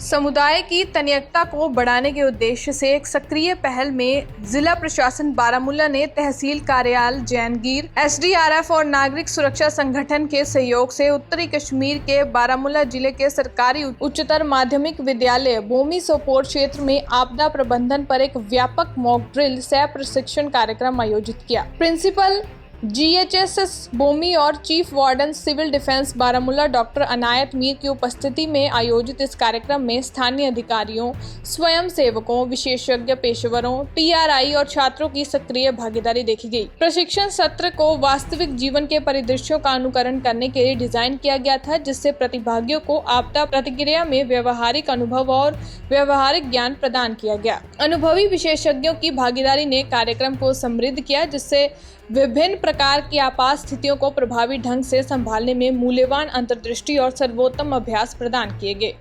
समुदाय की तन्यकता को बढ़ाने के उद्देश्य से एक सक्रिय पहल में जिला प्रशासन बारामूला ने तहसील कार्यालय जैनगीर, एसडीआरएफ और नागरिक सुरक्षा संगठन के सहयोग से उत्तरी कश्मीर के बारामूला जिले के सरकारी उच्चतर माध्यमिक विद्यालय बोमी सोपोर क्षेत्र में आपदा प्रबंधन पर एक व्यापक मॉक ड्रिल सह प्रशिक्षण कार्यक्रम आयोजित किया। प्रिंसिपल जीएचएसएस बोमी और chief warden civil defence Baramulla doctor Inayat Mir की उपस्थिति में आयोजित इस कार्यक्रम में स्थानीय अधिकारियों, स्वयं सेवकों, विशेषज्ञ पेशेवरों, टीआरआई और छात्रों की सक्रिय भागीदारी देखी गई। प्रशिक्षण सत्र को वास्तविक जीवन के परिदृश्यों का अनुकरण करने के लिए डिजाइन किया गया था, जिससे प्रतिभागियों को आपदा प्रतिक्रिया में व्यवहारिक अनुभव और व्यवहारिक ज्ञान प्रदान किया गया। अनुभवी विशेषज्ञों की भागीदारी ने कार्यक्रम को समृद्ध किया, जिससे विभिन्न प्रकार की आपात स्थितियों को प्रभावी ढंग से संभालने में मूल्यवान अंतर्दृष्टि और सर्वोत्तम अभ्यास प्रदान किए गए।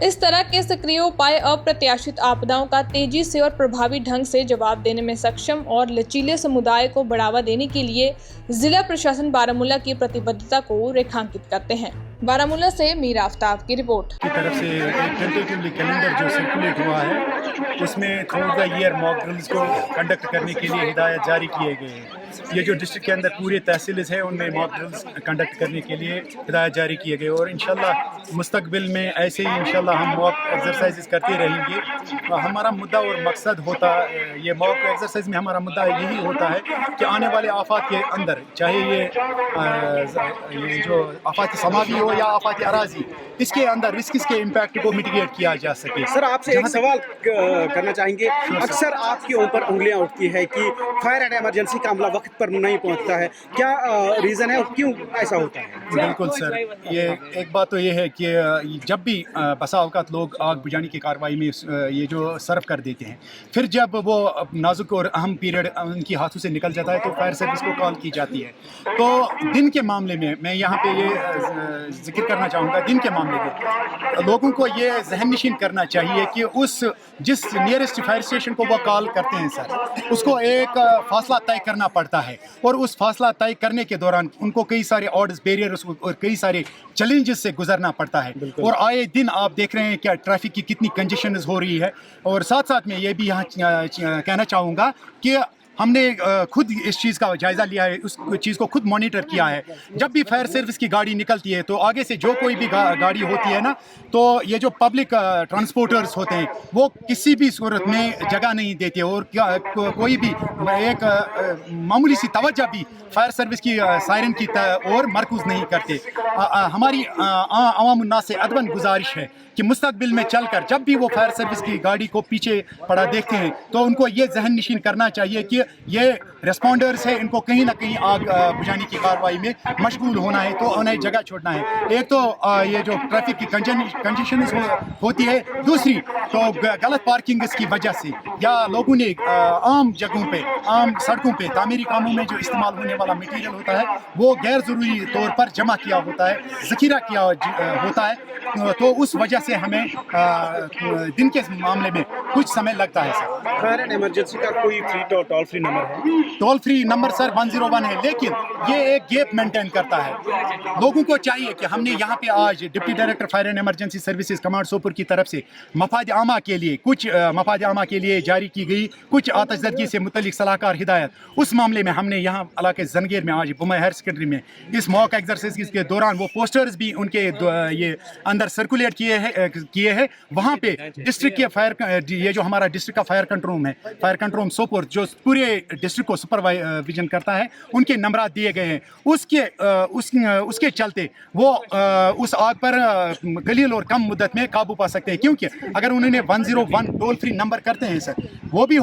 इस तरह के सक्रिय उपाय अप्रत्याशित आपदाओं का तेजी से और प्रभावी ढंग से जवाब देने में सक्षम और लचीले समुदाय को बढ़ावा देने के लिए जिला प्रशासन बारामूला की प्रतिबद्धता को रेखांकित करते हैं। बारामूला से मीर आफ्ताब की रिपोर्ट। की तरफ से एक टेंटेटिवली कैलेंडर जो सर्कुलेट हुआ है, उसमें through the year mock drills को कंडक्ट करने के लिए हिदायत जारी किए गए हैं। ये जो डिस्ट्रिक्ट के अंदर पूरे तहसील है, उनमें मॉक ड्रिल्स कंडक्ट करने के लिए हिदायत जारी किए गए और इंशाल्लाह मुस्तकबिल में ऐसे ही इंशाल्लाह हम मॉक एक्सरसाइजेस करते रहेंगे। हमारा मुद्दा और मकसद होता ये मॉक एक्सरसाइज में हमारा मुद्दा यही होता है कि आने वाले आफात के अंदर, चाहे ये जो आफात समावी हो या आफात अराजी, इसके अंदर रिस्क के इम्पैक्ट को मिटिगेट किया जा सके। सर, आपसे एक सवाल करना चाहेंगे। अक्सर आपके ऊपर उंगलियां उठती है कि फायर एंड इमरजेंसी का अमला वक्त पर नहीं पहुंचता है, क्या रीज़न है और क्यों ऐसा होता है? बिल्कुल सर, ये एक बात तो ये है कि जब भी बसा औकात लोग आग बुझाने की कार्रवाई में ये जो सर्व कर देते हैं, फिर जब वो नाजुक और अहम पीरियड उनकी हाथों से निकल जाता है तो फायर सर्विस को कॉल की जाती है। तो दिन के मामले में मैं यहाँ पे ये जिक्र करना चाहूँगा, दिन के मामले में लोगों को ये जहन नशीन करना चाहिए कि जिस नियरेस्ट फायर स्टेशन को वो कॉल करते हैं सर, उसको एक फासला तय करना पड़ता है और उस फासला तय करने के दौरान उनको कई सारे ऑर्डर्स, बैरियर्स और कई सारे चैलेंजेस से गुजरना पड़ता है। और आए दिन आप देख रहे हैं क्या ट्रैफिक की कितनी कंजेशन हो रही है। और साथ साथ में ये भी यहाँ कहना चाहूँगा कि हमने खुद इस चीज़ का जायज़ा लिया है, उस चीज़ को खुद मॉनिटर किया है। जब भी फायर सर्विस की गाड़ी निकलती है तो आगे से जो कोई भी गाड़ी होती है ना, तो ये जो पब्लिक ट्रांसपोर्टर्स होते हैं वो किसी भी सूरत में जगह नहीं देते और कोई भी एक मामूली सी तवज्जो भी फायर सर्विस की सायरन की ओर मरकूज़ नहीं करते। हमारी आवाम उन्नास से अदबन गुजारिश है कि मुस्तकबिल में चलकर जब भी वो फायर सर्विस की गाड़ी को पीछे पड़ा देखते हैं तो उनको ये जहन नशीन करना चाहिए कि ये रिस्पॉन्डर्स है, इनको कहीं ना कहीं आग बुझाने की कार्रवाई में मशगूल होना है, तो उन्हें जगह छोड़ना है। एक तो ये जो ट्रैफिक की कंजेशन होती है, दूसरी तो गलत पार्किंग की वजह से या लोगों ने आम जगहों पे, आम सड़कों पे तामीरी कामों में जो इस्तेमाल होने वाला मटीरियल होता है वो गैर ज़रूरी तौर पर जमा किया होता है, ज़ख़ीरा किया होता है, तो उस वजह से हमें दिन के मामले में कुछ समय लगता है सर। फायर एंड इमरजेंसी का कोई टोल फ्री नंबर है? टोल फ्री नंबर सर 101 है, लेकिन ये एक गैप मेंटेन करता है। लोगों को चाहिए कि हमने यहाँ पे आज deputy director fire and emergency services command Sopore की तरफ से मफाद आमा के लिए कुछ मफाद आमा के लिए जारी की गई कुछ आतिशज़दगी से मुतल्लिक सलाहकार हिदायत, उस मामले में हमने यहाँ इलाके जंगेर में आज बुमा हायर सेकेंडरी में इस मॉक एक्सरसाइज के दौरान वो पोस्टर्स भी उनके ये अंदर सर्कुलेट किए हैं। वहाँ पे डिस्ट्रिक्ट के फायर, ये जो हमारा डिस्ट्रिक्ट का फायर कंट्रोल है, फायर कंट्रोल सोपोर, जो पूरे डिस्ट्रिक्ट को सुपरविजन करता है, उनके नंबर दिए गए हैं। उसके चलते वो उस आग पर कलील और कम मुद्दत में काबू पा सकते हैं, क्योंकि अगर उन्होंने 101 टोल फ्री नंबर करते हैं सर, वो भी